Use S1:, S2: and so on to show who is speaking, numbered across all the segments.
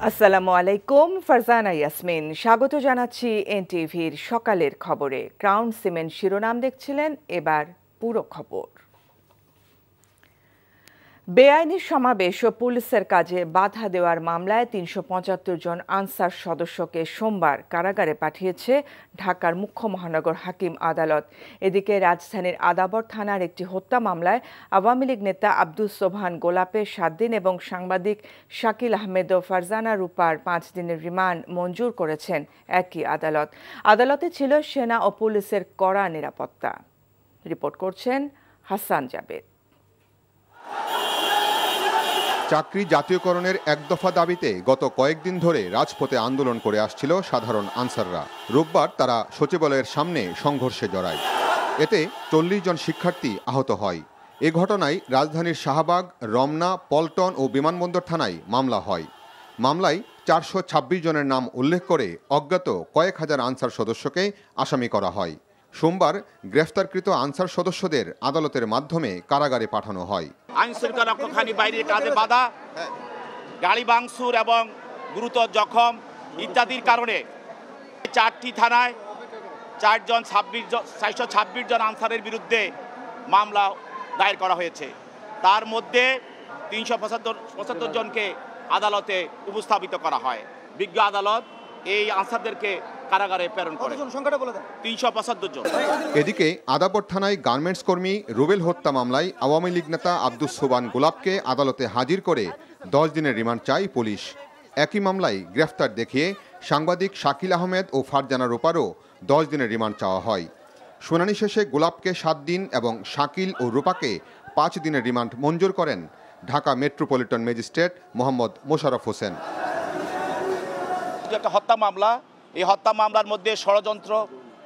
S1: আসসালামু আলাইকুম, ফারজানা ইয়াসমিন স্বাগত জানাচ্ছি এনটিভির সকালের খবরে। ক্রাউন সিমেন্ট শিরোনাম দেখছিলেন, এবার পুরো খবর। বেআইনি সমাবেশ ও পুলিশের কাজে বাধা দেওয়ার মামলায় ৩৭৫ জন আনসার সদস্যকে সোমবার কারাগারে পাঠিয়েছে ঢাকার মুখ্য মহানগর হাকিম আদালত। এদিকে রাজধানীর আদাবর থানার একটি হত্যা মামলায় আওয়ামী লীগ নেতা আব্দুস সোবহান গোলাপের ৭ দিন এবং সাংবাদিক শাকিল আহমেদ ও ফারজানা রূপার ৫ দিনের রিমান্ড মঞ্জুর করেছেন একই আদালত। আদালতে ছিল সেনা ও পুলিশের কড়া নিরাপত্তা। রিপোর্ট করছেন হাসান জাবেদ।
S2: চাকরি জাতীয়করণের এক দফা দাবিতে গত কয়েকদিন ধরে রাজপথে আন্দোলন করে আসছিল সাধারণ আনসাররা। রোববার তারা সচিবালয়ের সামনে সংঘর্ষে জড়ায়। এতে ৪০ জন শিক্ষার্থী আহত হয়। এ ঘটনায় রাজধানীর শাহবাগ, রমনা, পল্টন ও বিমানবন্দর থানায় মামলা হয়। মামলায় ৪২৬ জনের নাম উল্লেখ করে অজ্ঞাত কয়েক হাজার আনসার সদস্যকে আসামি করা হয়। সোমবার গ্রেফতারকৃত আনসার সদস্যদের আদালতের মাধ্যমে কারাগারে পাঠানো হয়।
S3: আইনশৃঙ্খলা রক্ষাকারী বাহিনীর কাজে বাধা, গাড়ি ভাঙচুর এবং গুরুতর জখম ইত্যাদির কারণে ৪টি থানায় 426 জন আনসারের বিরুদ্ধে মামলা দায়ের করা হয়েছে। তার মধ্যে ৩৭৫ জনকে আদালতে উপস্থাপিত করা হয়। বিজ্ঞ আদালত এই আনসারদেরকে কারাগারে প্রেরণ করে। ৩৭৫ জন।
S2: এদিকে আদাবর থানায় গার্মেন্টস কর্মী রুবেল হত্যা মামলায় আওয়ামী লীগ নেতা আব্দুস সোবহান গোলাপকে আদালতে হাজির করে 10 দিনের রিমান্ড চায় পুলিশ। একই মামলায় গ্রেফতার দেখিয়ে সাংবাদিক শাকিল আহমেদ ও ফারজানা রূপারও 10 দিনের রিমান্ড চাওয়া হয়। শুনানি শেষে গোলাপকে 7 দিন এবং শাকিল ও রূপাকে 5 দিনের রিমান্ড মঞ্জুর করেন ঢাকা মেট্রোপলিটন ম্যাজিস্ট্রেট মোহাম্মদ মোশাররফ হোসেন।
S3: একটা হত্যা মামলা, এই হত্যা মামলার মধ্যে ষড়যন্ত্র,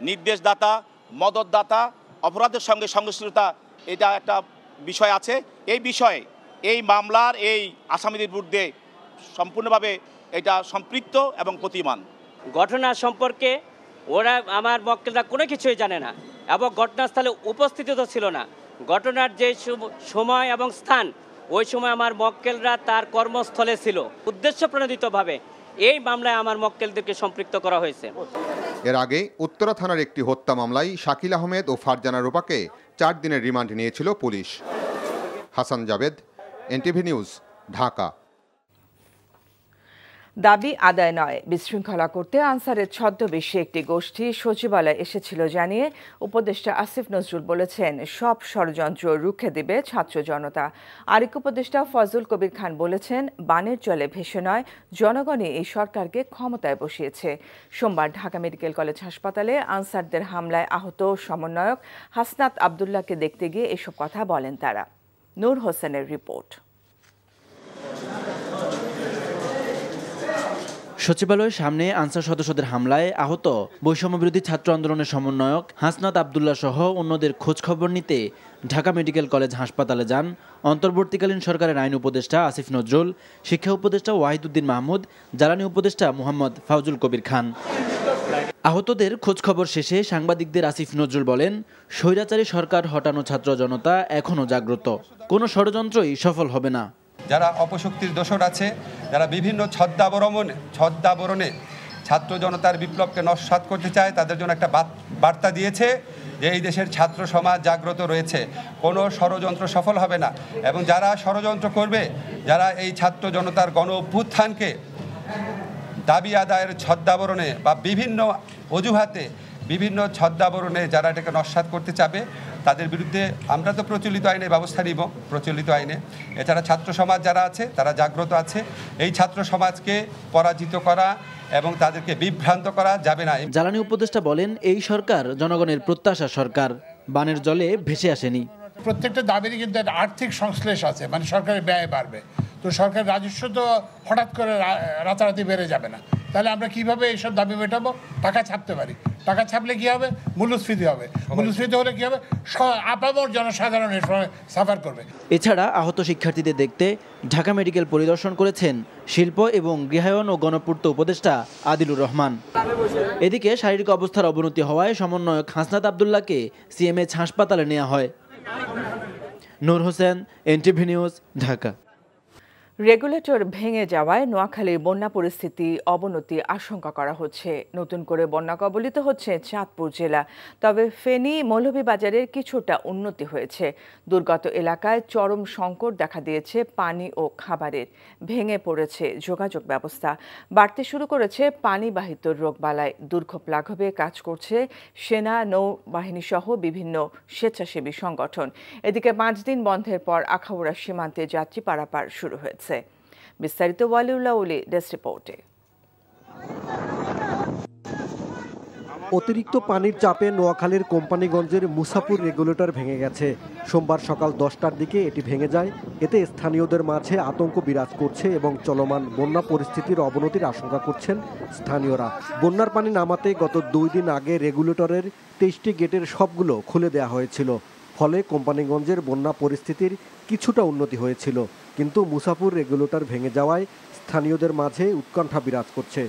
S3: নির্দেশদাতা, মদতদাতা, অপরাধের সঙ্গে সংশ্লিষ্টতা, এটা একটা বিষয় আছে। এই বিষয়ে এই মামলার এই আসামিদের বিরুদ্ধে সম্পূর্ণভাবে এটা সম্পৃক্ত এবং প্রতিমান।
S4: ঘটনা সম্পর্কে ওরা আমার মক্কেলরা কোনো কিছুই জানে না এবং ঘটনাস্থলে উপস্থিত ছিল না। ঘটনার যে সময় এবং স্থান, ওই সময় আমার মক্কেলরা তার কর্মস্থলে ছিল। উদ্দেশ্য প্রণোদিতভাবে এই মামলায় আমার মক্কেলদেরকে সম্পৃক্ত করা হয়েছে।
S2: এর আগে উত্তরা থানার একটি হত্যা মামলায় শাকিল আহমেদ ও ফারজানা রূপাকে 4 দিনের রিমান্ড নিয়েছিল পুলিশ। Hasan Jabed, NTV news, Dhaka.
S1: দাবি আদায় নয়, বিশৃঙ্খলা করতে আনসারের ছদ্মবেশে একটি গোষ্ঠী সচিবালয়ে এসেছিল জানিয়ে উপদেষ্টা আসিফ নজরুল বলেছেন, সব ষড়যন্ত্র রুখে দেবে ছাত্র জনতা। আরেক উপদেষ্টা ফজল কবির খান বলেছেন, বানের জলে ভেসে নয়, জনগণই এই সরকারকে ক্ষমতায় বসিয়েছে। সোমবার ঢাকা মেডিকেল কলেজ হাসপাতালে আনসারদের হামলায় আহত সমন্বয়ক হাসনাত আবদুল্লাহকে দেখতে গিয়ে এসব কথা বলেন তারা। নূর হোসেনের রিপোর্ট।
S5: সচিবালয়ের সামনে আনসার সদস্যদের হামলায় আহত বৈষম্যবিরোধী ছাত্র আন্দোলনের সমন্বয়ক হাসনাত আবদুল্লাহ সহ অন্যদের খোঁজখবর নিতে ঢাকা মেডিকেল কলেজ হাসপাতালে যান অন্তর্বর্তীকালীন সরকারের আইন উপদেষ্টা আসিফ নজরুল, শিক্ষা উপদেষ্টা ওয়াহিদুদ্দিন মাহমুদ, জ্বালানি উপদেষ্টা মোহাম্মদ ফাউজুল কবির খান। আহতদের খোঁজখবর শেষে সাংবাদিকদের আসিফ নজরুল বলেন, স্বৈরাচারী সরকার হটানো ছাত্র জনতা এখনও জাগ্রত, কোনো ষড়যন্ত্রই সফল হবে না।
S6: যারা অপশক্তির দোসর আছে, যারা বিভিন্ন ছদ্মাবরণে ছাত্র জনতার বিপ্লবকে নস্যাৎ করতে চায়, তাদের জন্য একটা বার্তা দিয়েছে যে এই দেশের ছাত্র সমাজ জাগ্রত রয়েছে, কোনো ষড়যন্ত্র সফল হবে না। এবং যারা ষড়যন্ত্র করবে, যারা এই ছাত্র জনতার গণ অভ্যুত্থানকে দাবি আদায়ের ছদ্মাবরণে বা বিভিন্ন অজুহাতে, বিভিন্ন ছদ্মাবরণে যারা এটাকে নস্যাৎ করতে চাবে, তাদের বিরুদ্ধে আমরা তো প্রচলিত আইনে ব্যবস্থা নিব, প্রচলিত আইনে। এছাড়া ছাত্র সমাজ যারা আছে তারা জাগ্রত আছে, এই ছাত্র সমাজকে পরাজিত করা এবং তাদেরকে বিভ্রান্ত করা যাবে না।
S5: জ্বালানি উপদেষ্টা বলেন, এই সরকার জনগণের প্রত্যাশা সরকার, বানের জলে ভেসে আসেনি।
S7: প্রত্যেকটা দাবিরই কিন্তু একটা আর্থিক সংশ্লেষ আছে, মানে সরকারের ব্যয় বাড়বে, তো সরকারের রাজস্ব তো হঠাৎ করে রাতারাতি বেড়ে যাবে না। তাহলে আমরা কিভাবে এইসব দাবি মেটাবো? টাকা ছাপতে পারি, টাকা ছাপলে কি হবে? মূল্যস্ফীতি হবে, মূল্যস্ফীতি হলে কি হবে? আপামর জনসাধারণ এর সময় সাফার করবে।
S5: এছাড়া আহত শিক্ষার্থীদের দেখতে ঢাকা মেডিকেল পরিদর্শন করেছেন শিল্প এবং গৃহায়ন ও গণপূর্ত উপদেষ্টা আদিলুর রহমান। এদিকে শারীরিক অবস্থার অবনতি হওয়ায় সমন্বয়ক হাসনাত আবদুল্লাহকে সিএমএইচ হাসপাতালে নেওয়া হয়। Noor Hossain, NTV news, Dhaka.
S1: Regulator ভেঙে যাওয়ায় নোয়াখালীর বন্যা পরিস্থিতি অবনতির আশঙ্কা করা হচ্ছে। নতুন করে বন্যা কবলিত হচ্ছে চাঁদপুর জেলা। তবে ফেনী মৌলভীবাজারের কিছুটা উন্নতি হয়েছে। দুর্গত এলাকায় চরম সংকট দেখা দিয়েছে পানি ও খাবারের। ভেঙে পড়েছে যোগাযোগ ব্যবস্থা। বাড়তে শুরু করেছে পানিবাহিত রোগবালাই। দুর্ভোগ লাঘবে কাজ করছে সেনা, নৌবাহিনী সহ বিভিন্ন স্বেচ্ছাসেবী সংগঠন। এদিকে 5 দিন বন্ধের পর আখাউড়া সীমান্তে যাত্রী পারাপার শুরু হয়েছে। বিস্তারিত ওয়ালিউল্লাহ ওলি ডেস্ক রিপোর্টে।
S8: অতিরিক্ত পানির চাপে নোয়াখালীর কোম্পানিগঞ্জের মুসাপুর রেগুলেটর ভেঙে গেছে। সোমবার সকাল 10টার দিকে এটি ভেঙে যায়। এতে স্থানীয়দের মাঝে আতঙ্ক বিরাজ করছে এবং চলমান বন্যা পরিস্থিতির অবনতির আশঙ্কা করছেন স্থানীয়রা। বন্যার পানি নামাতে গত 2 দিন আগে রেগুলেটরের 23টি গেটের সবগুলো খুলে দেওয়া হয়েছিল। ফলে কোম্পানিগঞ্জের বন্যা পরিস্থিতির কিছুটা উন্নতি হয়েছিল। কিন্তু মুসাপুর রেগুলেটর ভেঙে যাওয়ায় স্থানীয়দের মাঝে উৎকণ্ঠা বিরাজ করছে।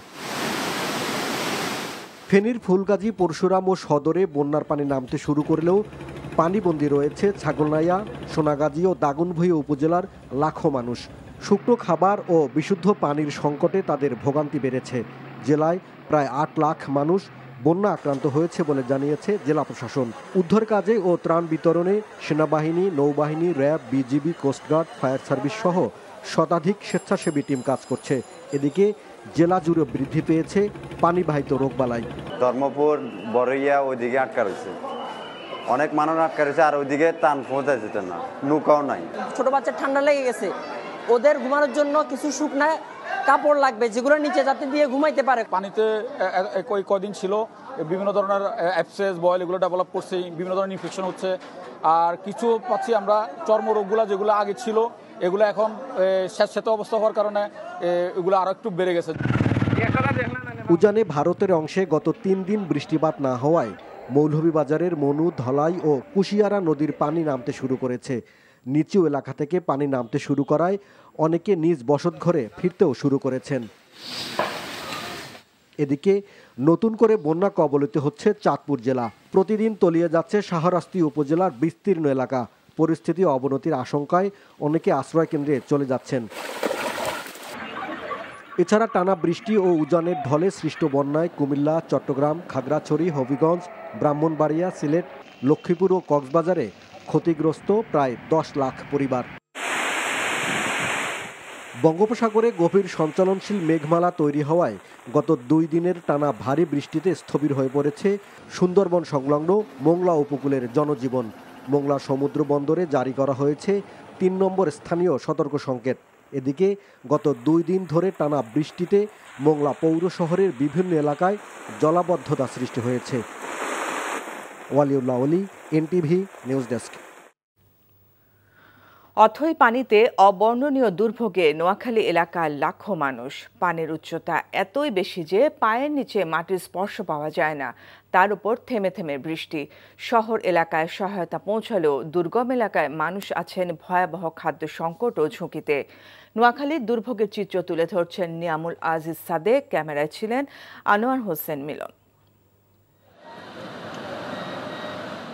S8: ফেনীর ফুলগাজী, পরশুরাম ও সদরে বন্যার পানি নামতে শুরু করলেও পানিবন্দী রয়েছে ছাগলনাইয়া, সোনাগাজী ও দাগনভূঞা উপজেলার লাখো মানুষ। শুকনো খাবার ও বিশুদ্ধ পানির সংকটে তাদের ভোগান্তি বেড়েছে। জেলায় প্রায় 8 লাখ মানুষ বন্যা আক্রান্ত হয়েছে বলে জানিয়েছে জেলা প্রশাসন। উদ্ধার কাজে ও ত্রাণ বিতরণে সেনাবাহিনী, নৌবাহিনী, RAB, BGB, coastguard, fire service সহ শতাধিক স্বেচ্ছাসেবী টিম কাজ করছে। এদিকে জেলা জুড়ে বৃদ্ধি পেয়েছে পানিবাহিত রোগবালাই।
S9: ধর্মপুর, বড়ইয়া ওইদিকে আটকা রয়েছে, অনেক মানুষ আটকা রয়েছে। আর ওইদিকে টান পৌঁছা যেতে না, নৌকাও নাই।
S10: ছোট বাচ্চা ঠান্ডা লেগে গেছে, ওদের ঘুমানোর জন্য কিছু শুকনা কাপড় লাগবে যেগুলো নিচে যাতে দিয়ে ঘুমাইতে পারে।
S11: পানিতে কয়দিন ছিল বিভিন্ন ধরনের অ্যাবসেস, বয়েল এগুলো ডেভেলপ করছে, বিভিন্ন ধরনের ইনফেকশন হচ্ছে। আর কিছু পাচ্ছি আমরা চর্মরোগগুলো যেগুলো আগে ছিল এগুলো এখন স্যাঁতস্যাঁতে অবস্থা হওয়ার কারণে এগুলো আরো একটু বেড়ে গেছে।
S8: উজানে ভারতের অংশে গত 3 দিন বৃষ্টিপাত না হওয়ায় মৌলভীবাজারের মনু, ধলাই ও কুশিয়ারা নদীর পানি নামতে শুরু করেছে। নিচু এলাকা থেকে পানি নামতে শুরু করায় অনেকে নিজ বসতঘরে ফিরতেও শুরু করেছেন। এদিকে নতুন করে বন্যা কবলিত হচ্ছে চাঁদপুর জেলা। প্রতিদিন তলিয়ে যাচ্ছে শাহরাস্তি উপজেলার বিস্তীর্ণ এলাকা। পরিস্থিতি অবনতির আশঙ্কায় অনেকে আশ্রয় কেন্দ্রে চলে যাচ্ছেন। এছাড়া টানা বৃষ্টি ও উজানের ঢলে সৃষ্ট বন্যায় কুমিল্লা, চট্টগ্রাম, খাগড়াছড়ি, হবিগঞ্জ, ব্রাহ্মণবাড়িয়া, সিলেট, লক্ষ্মীপুর ও কক্সবাজারে ক্ষতিগ্রস্ত প্রায় 10 লাখ পরিবার। বঙ্গোপসাগরে গভীর সঞ্চালনশীল মেঘমালা তৈরি হওয়ায় গত 2 দিনের টানা ভারী বৃষ্টিতে স্থবির হয়ে পড়েছে সুন্দরবন সংলগ্ন মোংলা উপকূলের জনজীবন। মোংলা সমুদ্র বন্দরে জারি করা হয়েছে 3 নম্বর স্থানীয় সতর্ক সংকেত। এদিকে গত 2 দিন ধরে টানা বৃষ্টিতে মোংলা পৌর শহরের বিভিন্ন এলাকায় জলাবদ্ধতা সৃষ্টি হয়েছে। ওয়ালিউল্লাহ ওলি, এনটিভি নিউজ ডেস্ক।
S1: অথই পানিতে অবর্ণনীয় দুর্ভোগে নোয়াখালী এলাকার লাখো মানুষ। পানির উচ্চতা এতই বেশি যে পায়ের নিচে মাটির স্পর্শ পাওয়া যায় না। তার উপর থেমে থেমে বৃষ্টি। শহর এলাকায় সহায়তা পৌঁছালেও দুর্গম এলাকায় মানুষ আছেন ভয়াবহ খাদ্য সংকট ও ঝুঁকিতে। নোয়াখালীর দুর্ভোগের চিত্র তুলে ধরছেন নিয়ামুল আজিজ সাদেক। ক্যামেরায় ছিলেন আনোয়ার হোসেন মিলন।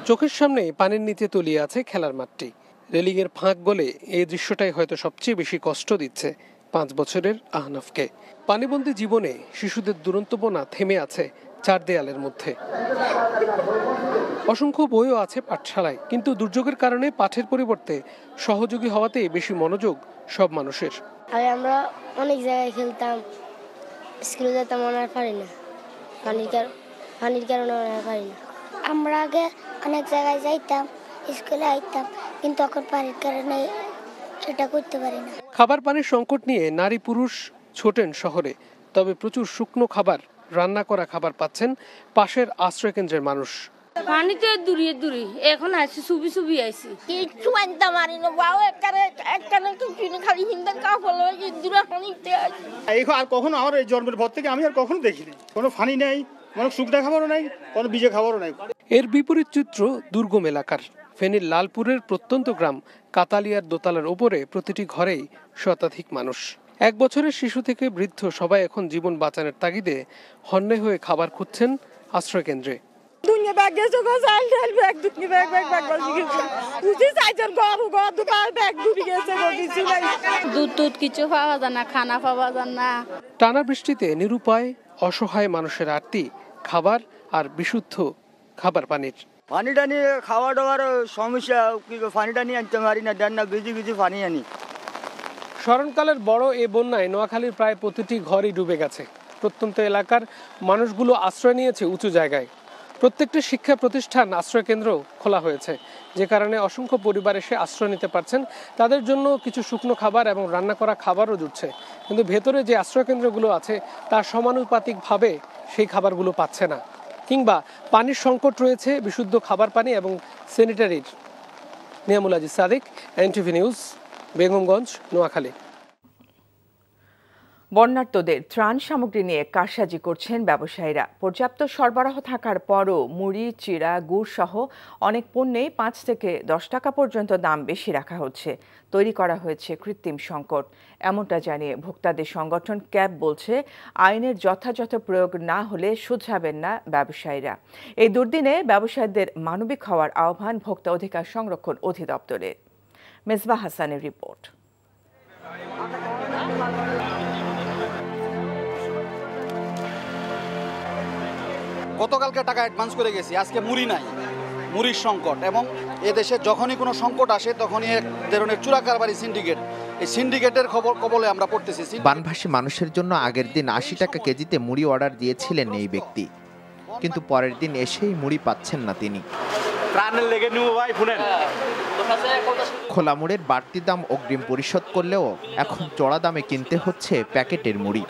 S12: চোখের সামনে পানির নিচে তলিয়ে আছে খেলার মাঠটি। রেলিংয়ের ফাঁক গলে এই দৃশ্যটাই হয়তো সবচেয়ে বেশি কষ্ট দিচ্ছে 5 বছরের আহনাফকে। পানিবন্দী জীবনে শিশুদের দুরন্তপনা থেমে আছে 4 দেয়ালের মধ্যে। অসংখ্য বইও আছে পাঠশালায়, কিন্তু দুর্যোগের কারণে পাঠের পরিবর্তে সহযোগী হওয়াতে বেশি মনোযোগ সব মানুষের।
S13: আমরা অনেক জায়গায় খেলতাম, স্কুলে যেতাম, আর পারি না, পানির কারণে পারি না। আমরা আগে অনেক জায়গায় যাইতাম, স্কুলে আইতাম, কিন্তু এখন পানির কারণে এটা করতে পারি না।
S12: খাবার পানির সংকট নিয়ে নারী পুরুষ ছোটেন শহরে, তবে প্রচুর শুকনো খাবার, রান্না করা খাবার পাচ্ছেন পাশের আশ্রয়কেন্দ্রের মানুষ।
S13: পানিতে দূরিয়ে এখন আইছি, সুবি আইছি, কিছু আনতে পারি না। বাও একখানে কিছু খালি হিন্দার কাপড় লয়ে দূরে পানিতে আইছি।
S14: আর কখনো আমার এই জন্মের পর থেকে আমি আর কখনো দেখিনি কোনো পানি নেই, কোনো শুকনা খাবারও নাই, কোনো ভিজে খাবারও নাই।
S12: এর বিপরীত চিত্র দুর্গম এলাকার। ফেনীর লালপুরের প্রত্যন্ত গ্রাম কাতালিয়ার দোতলার ওপরে প্রতিটি ঘরেই শতাধিক মানুষ। 1 বছরের শিশু থেকে বৃদ্ধ সবাই এখন জীবন বাঁচানোর তাগিদে হন্যে হয়ে খাবার খুঁজছেন আশ্রয়কেন্দ্রে।
S15: দুনিয়া ব্যাগ গেছে গো চাল ডাল ব্যাগ দুনিয়া ব্যাগ ব্যাগ ব্যাগ বাজি গেছে উঠি চাইজন গরু দুকার ব্যাগ ডুবে গেছে গো কিছু নাই
S16: দুধ কিছু পাওয়া যায় না খানা পাওয়া যায় না
S12: টানা বৃষ্টিতে নিরুপায় অসহায় মানুষের আরতি খাবার আর বিশুদ্ধ খাবার পানির
S17: পানিটা নিয়ে খাওয়া দাওয়ার সমস্যা কি পানিটা নিয়ে আনতে পারি না দেন না ভিজি ভিজি পানি আনি
S12: স্মরণকালের বড় এই বন্যায় নোয়াখালীর প্রায় প্রতিটি ঘরই ডুবে গেছে প্রত্যন্ত এলাকার মানুষগুলো আশ্রয় নিয়েছে উঁচু জায়গায় প্রত্যেকটি শিক্ষা প্রতিষ্ঠান আশ্রয় কেন্দ্র খোলা হয়েছে যে কারণে অসংখ্য পরিবার এসে আশ্রয় নিতে পারছেন তাদের জন্য কিছু শুকনো খাবার এবং রান্না করা খাবারও জুটছে কিন্তু ভেতরে যে আশ্রয় কেন্দ্রগুলো আছে তার সমানুপাতিকভাবে সেই খাবারগুলো পাচ্ছে না কিংবা পানির সংকট রয়েছে বিশুদ্ধ খাবার পানি এবং স্যানিটারির। Niamul Aziz Sadiq, NTV news, Begumganj, Noakhali.
S1: বন্যার্তদের ত্রাণ সামগ্রী নিয়ে কারসাজি করছেন ব্যবসায়ীরা। পর্যাপ্ত সরবরাহ থাকার পরও মুড়ি, চিড়া, গুড় সহ অনেক পণ্যেই 5 থেকে 10 টাকা পর্যন্ত দাম বেশি রাখা হচ্ছে। তৈরি করা হয়েছে কৃত্রিম সংকট। এমনটা জানিয়ে ভোক্তাদের সংগঠন ক্যাব বলছে, আইনের যথাযথ প্রয়োগ না হলে শুধরাবেন না ব্যবসায়ীরা। এই দুর্দিনে ব্যবসায়ীদের মানবিক হওয়ার আহ্বান ভোক্তা অধিকার সংরক্ষণ অধিদপ্তরের। মেজবা হাসানের রিপোর্ট।
S18: গতকালকে টাকা অ্যাডভান্স করে গেছি, আজকে মুড়ি নাই, মুড়ির সংকট। এবং এদেশে যখনই কোনো সংকট আসে তখনই এক ধরনের চোরাকারবারি সিন্ডিকেট, এই সিন্ডিকেটের কবলে আমরা পড়তেছি।
S19: বানভাসী মানুষের জন্য আগের দিন 80 টাকা কেজিতে মুড়ি অর্ডার দিয়েছিলেন এই ব্যক্তি, কিন্তু পরের দিন এসেই মুড়ি পাচ্ছেন না তিনি। খোলা মুড়ের বাড়তি দাম অগ্রিম পরিশোধ করলেও এখন চড়া দামে কিনতে হচ্ছে প্যাকেটের মুড়ি।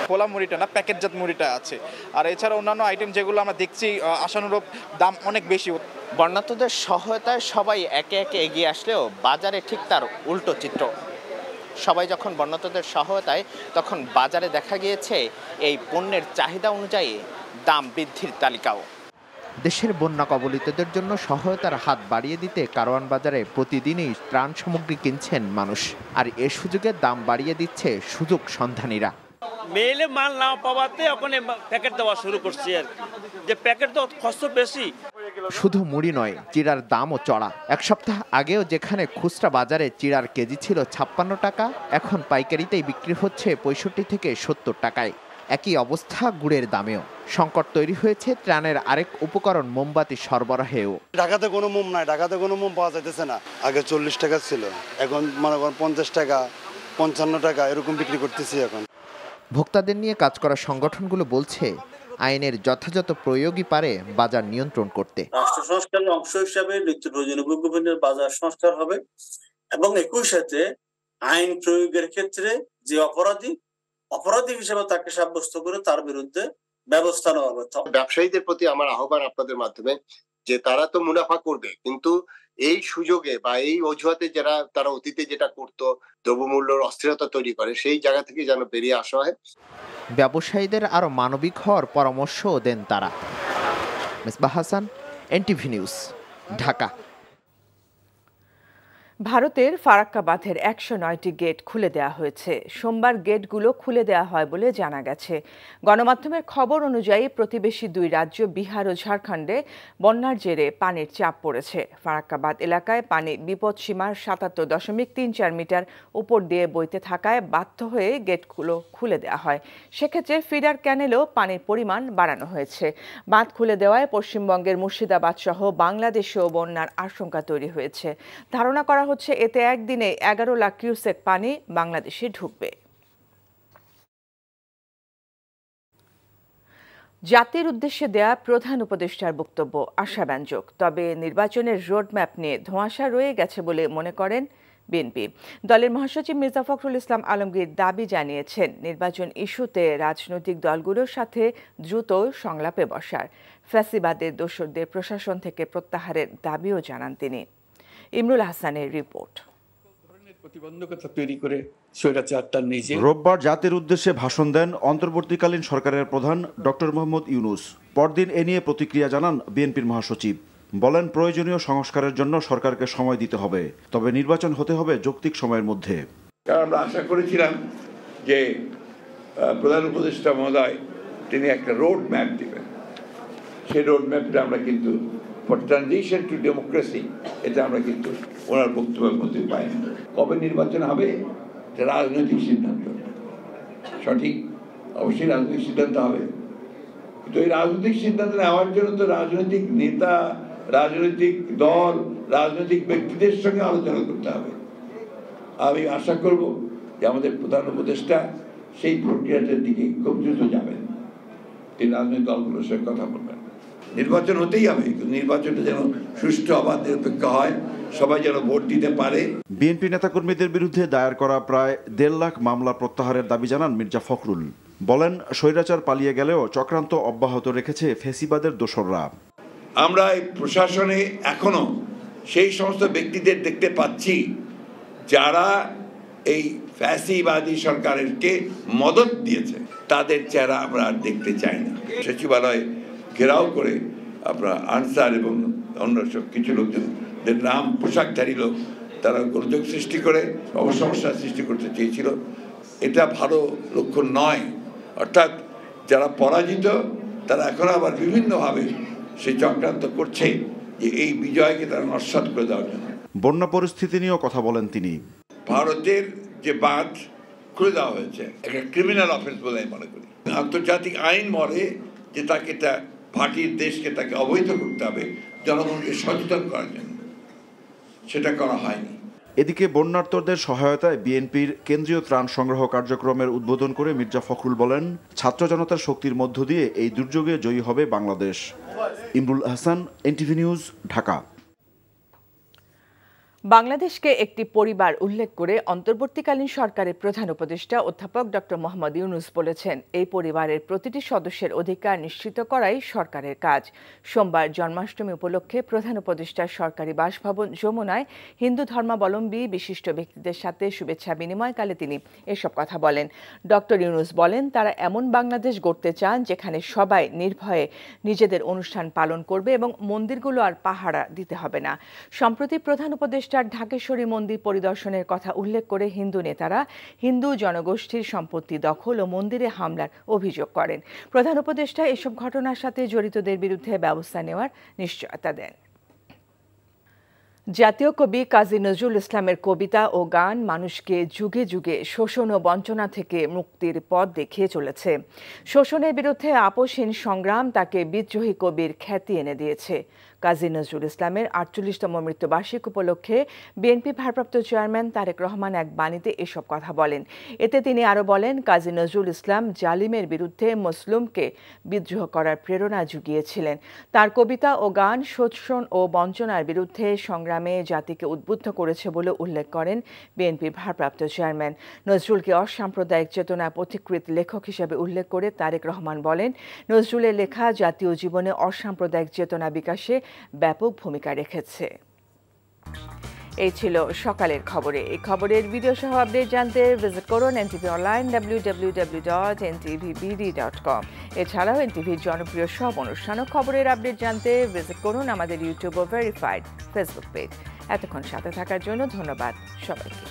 S20: খোলা মুড়িটা না, প্যাকেটজাত মুড়িটা আছে। আর এছাড়া অন্যান্য আইটেম যেগুলো আমরা দেখছি আশানুরূপ দাম অনেক বেশি।
S21: বন্যার্তদের সহায়তায় সবাই একে একে এগিয়ে আসলেও বাজারে ঠিক তার উল্টো চিত্র। সবাই যখন বন্যার্তদের সহায়তায়, তখন বাজারে দেখা গিয়েছে এই পণ্যের চাহিদা অনুযায়ী দাম বৃদ্ধির তালিকাও।
S19: দেশের বন্যা কবলিতদের জন্য সহায়তার হাত বাড়িয়ে দিতে কারওয়ান বাজারে প্রতিদিনই ত্রাণ সামগ্রী কিনছেন মানুষ, আর এ সুযোগে দাম বাড়িয়ে দিচ্ছে সুযোগ সন্ধানীরা।
S22: মেলে মাল না পাওয়াতে ওখানে প্যাকেট দেওয়া শুরু করছে, আর যে প্যাকেট তো কষ্ট বেশি।
S19: শুধু মুড়ি নয়, চিড়ার দামও চড়া। এক সপ্তাহ আগেও যেখানে খুচরা বাজারে চিড়ার কেজি ছিল 56 টাকা, এখন পাইকারিতেই বিক্রি হচ্ছে 65 থেকে 70 টাকায়। একই অবস্থা গুড়ের দামেও। সংকট তৈরি হয়েছে ত্রাণের আরেক উপকরণ মোমবাতি সরবরাহেও।
S23: ঢাকাতে কোনো মোম নাই, ঢাকাতে কোনো মোম পাওয়া যাইতেছে না। আগে 40 টাকা ছিল, এখন মনে করেন 50 টাকা, 55 টাকা এরকম বিক্রি করতেছি এখন।
S19: ভোক্তাদের নিয়ে কাজ করা সংগঠনগুলো বলছে, আইনের যথাযথ প্রয়োগই পারে বাজার নিয়ন্ত্রণ করতে।
S24: রাষ্ট্র সংস্কারের অংশ হিসাবে নিত্য প্রয়োজনীয় দ্রব্যের বাজার সংস্কার হবে এবং একই সাথে আইন প্রয়োগের ক্ষেত্রে যে অপরাধী হিসেবে তাকে সাব্যস্ত করে তার বিরুদ্ধে ব্যবস্থা নেওয়া হবে।
S25: ব্যবসায়ীদের প্রতি আমার আহ্বান আপনাদের মাধ্যমে, যে তারা তো মুনাফা করবে, কিন্তু এই সুযোগে বা এই অজুহাতে যারা তারা অতীতে যেটা করতো, দ্রব্যমূল্যের অস্থিরতা তৈরি করে, সেই জায়গা থেকে যেন বেরিয়ে আসা হয়।
S19: ব্যবসায়ীদের আরো মানবিক হওয়ার পরামর্শও দেন তারা। Mezba Hasan, NTV news, Dhaka.
S1: ভারতের ফারাক্কা বাঁধের 109টি গেট খুলে দেওয়া হয়েছে। সোমবার গেটগুলো খুলে দেওয়া হয় বলে জানা গেছে। গণমাধ্যমের খবর অনুযায়ী প্রতিবেশী 2 রাজ্য বিহার ও ঝাড়খণ্ডে বন্যার জেরে পানির চাপ পড়েছে। ফারাক্কা বাঁধ এলাকায় পানি বিপদসীমার 77.34 মিটার উপর দিয়ে বইতে থাকায় বাধ্য হয়ে গেটগুলো খুলে দেওয়া হয়। সেক্ষেত্রে ফিডার ক্যানেলেও পানির পরিমাণ বাড়ানো হয়েছে। বাঁধ খুলে দেওয়ায় পশ্চিমবঙ্গের মুর্শিদাবাদ সহ বাংলাদেশেও বন্যার আশঙ্কা তৈরি হয়েছে। ধারণা করা হচ্ছে এতে একদিনে 11 লাখ কিউসেক পানি বাংলাদেশে ঢুকবে। জাতির উদ্দেশ্যে দেয়া প্রধান উপদেষ্টার বক্তব্য আশাব্যঞ্জক, তবে নির্বাচনের রোডম্যাপ নিয়ে ধোঁয়াশা রয়ে গেছে বলে মনে করেন বিএনপি। দলের মহাসচিব মির্জা ফখরুল ইসলাম আলমগীর দাবি জানিয়েছেন, নির্বাচন ইস্যুতে রাজনৈতিক দলগুলোর সাথে দ্রুত সংলাপে বসার। ফ্যাসিবাদের দোসরদের প্রশাসন থেকে প্রত্যাহারের দাবিও জানান তিনি। ইমরুল হাসানের রিপোর্ট।
S26: প্রতিবন্ধকতা তৈরি করে স্বৈরাচারটা নিজে।
S27: রোববার জাতির উদ্দেশ্যে ভাষণ দেন অন্তর্বর্তীকালীন সরকারের প্রধান ডক্টর মোহাম্মদ ইউনূস। পরদিন এ নিয়ে প্রতিক্রিয়া জানান বিএনপির মহাসচিব। বলেন, প্রয়োজনীয় সংস্কারের জন্য সরকারকে সময় দিতে হবে, তবে নির্বাচন হতে হবে যৌক্তিক সময়ের মধ্যে।
S26: আমরা আশা করেছিলাম যে প্রধান উপদেষ্টা মহোদয়
S2: তিনি একটা রোড ম্যাপ দিবেন। সেই রোড ম্যাপটা আমরা কিন্তু ফর ট্রানজিশন টু ডেমোক্রেসি এটা আমরা কিন্তু ওনার বক্তব্যের মধ্যে পাই না। কবে নির্বাচন হবে এটা রাজনৈতিক সিদ্ধান্ত, সঠিক অবশ্যই রাজনৈতিক সিদ্ধান্ত হবে, কিন্তু এই রাজনৈতিক সিদ্ধান্ত নেওয়ার জন্য তো রাজনৈতিক নেতা, রাজনৈতিক দল, রাজনৈতিক ব্যক্তিদের সঙ্গে আলোচনা করতে হবে। আমি আশা করব যে আমাদের প্রধান উপদেষ্টা সেই প্রক্রিয়াটার দিকে খুব দ্রুত যাবেন, তিনি রাজনৈতিক দলগুলোর সঙ্গে কথা বলবেন। নির্বাচন হতেই হবে, কিন্তু নির্বাচনটা যেন সুষ্ঠু অবাধ নিরপেক্ষ হয়, সবাই যেন ভোট দিতে পারে।
S27: বিএনপি নেতাকর্মীদের বিরুদ্ধে দায়ের করা প্রায় 1.5 লাখ মামলা প্রত্যাহারের দাবি জানান মির্জা ফখরুল। বলেন, স্বৈরাচার পালিয়ে গেলেও চক্রান্ত অব্যাহত রেখেছে ফ্যাসিবাদের দোসররা।
S2: আমরা এই প্রশাসনে এখনো সেই সমস্ত ব্যক্তিদের দেখতে পাচ্ছি যারা এই ফ্যাসিবাদী সরকারকে মদত দিয়েছে, তাদের চেহারা আমরা আর দেখতে চাই না। সচিবালয় ঘেরাও করে আমরা আনসার এবং অন্য সব কিছু লোকজনদের নাম পোশাকধারী লোক তারা গোলযোগ সৃষ্টি করে সমস্যার সৃষ্টি করতে চেয়েছিল। এটা ভালো লক্ষণ নয়। অর্থাৎ যারা পরাজিত তারা এখন আবার বিভিন্নভাবে সেই চক্রান্ত করছে যে এই বিজয়কে তারা নস্যাৎ করে দেওয়ার জন্য।
S27: বন্যা পরিস্থিতি নিয়েও কথা বলেন তিনি।
S2: ভারতের যে বাঁধ খুলে দেওয়া হয়েছে একটা ক্রিমিনাল অফেন্স বলে আমি মনে করি। আন্তর্জাতিক আইন বলে যে তাকে এটা ভাটির দেশকে তাকে অবৈধ করতে হবে জনগণকে সচেতন করার জন্য, সেটা করা হয়নি।
S27: এদিকে বন্যার্তদের সহায়তায় বিএনপির কেন্দ্রীয় ত্রাণ সংগ্রহ কার্যক্রমের উদ্বোধন করে মির্জা ফখরুল বলেন, ছাত্র জনতার শক্তির মধ্য দিয়ে এই দুর্যোগে জয়ী হবে বাংলাদেশ। Imrul Hasan, NTV news, Dhaka.
S1: বাংলাদেশকে একটি পরিবার উল্লেখ করে অন্তর্বর্তীকালীন সরকারের প্রধান উপদেষ্টা অধ্যাপক ডক্টর মোহাম্মদ ইউনূস বলেছেন, এই পরিবারের প্রতিটি সদস্যের অধিকার নিশ্চিত করাই সরকারের কাজ। সোমবার জন্মাষ্টমী উপলক্ষে প্রধান উপদেষ্টার সরকারি বাসভবন যমুনায় হিন্দু ধর্মাবলম্বী বিশিষ্ট ব্যক্তিদের সাথে শুভেচ্ছা বিনিময়কালে তিনি এসব কথা বলেন। ডক্টর ইউনূস বলেন, তারা এমন বাংলাদেশ গড়তে চান যেখানে সবাই নির্ভয়ে নিজেদের অনুষ্ঠান পালন করবে এবং মন্দিরগুলো আর পাহারা দিতে হবে না। সম্প্রতি প্রধান উপদেষ্টা ঢাকেশ্বরী মন্দির পরিদর্শনের কথা উল্লেখ করে হিন্দু নেতারা হিন্দু জনগোষ্ঠীর সম্পত্তি দখল ও মন্দিরে হামলার অভিযোগ করেন। প্রধান উপদেষ্টা এসব ঘটনার সাথে জড়িতদের বিরুদ্ধে ব্যবস্থা নেওয়ার নিশ্চয়তা দেন। জাতীয় কবি কাজী নজরুল ইসলামের কবিতা ও গান মানুষকে যুগে যুগে শোষণ ও বঞ্চনা থেকে মুক্তির পথ দেখিয়ে চলেছে। শোষণের বিরুদ্ধে আপোষহীন সংগ্রাম তাকে বিদ্রোহী কবির খ্যাতি এনে দিয়েছে। কাজী নজরুল ইসলামের ৪৮তম মৃত্যুবার্ষিকী উপলক্ষে বিএনপি ভারপ্রাপ্ত চেয়ারম্যান তারেক রহমান এক বাণীতে এসব কথা বলেন। এতে তিনি আরও বলেন, কাজী নজরুল ইসলাম জালিমের বিরুদ্ধে মজলুমকে বিদ্রোহ করার প্রেরণা জুগিয়েছিলেন। তার কবিতা ও গান শোষণ ও বঞ্চনার বিরুদ্ধে সংগ্রামে জাতিকে উদ্বুদ্ধ করেছে বলে উল্লেখ করেন বিএনপির ভারপ্রাপ্ত চেয়ারম্যান। নজরুলকে অসাম্প্রদায়িক চেতনা পথিকৃত লেখক হিসেবে উল্লেখ করে তারেক রহমান বলেন, নজরুলের লেখা জাতীয় জীবনে অসাম্প্রদায়িক চেতনা বিকাশে ব্যাপক ভূমিকা রেখেছে। এই ছিল সকালের খবরে। এই খবরের ভিডিও সহ আপডেট জানতে ভিজিট করুন এনটিভি অনলাইন www.ntvbd.com। এছাড়াও এনটিভির জনপ্রিয় সব অনুষ্ঠান ও খবরের আপডেট জানতে ভিজিট করুন আমাদের ইউটিউব ও ভেরিফাইড ফেসবুক পেজ। এতক্ষণ সাথে থাকার জন্য ধন্যবাদ সবাইকে।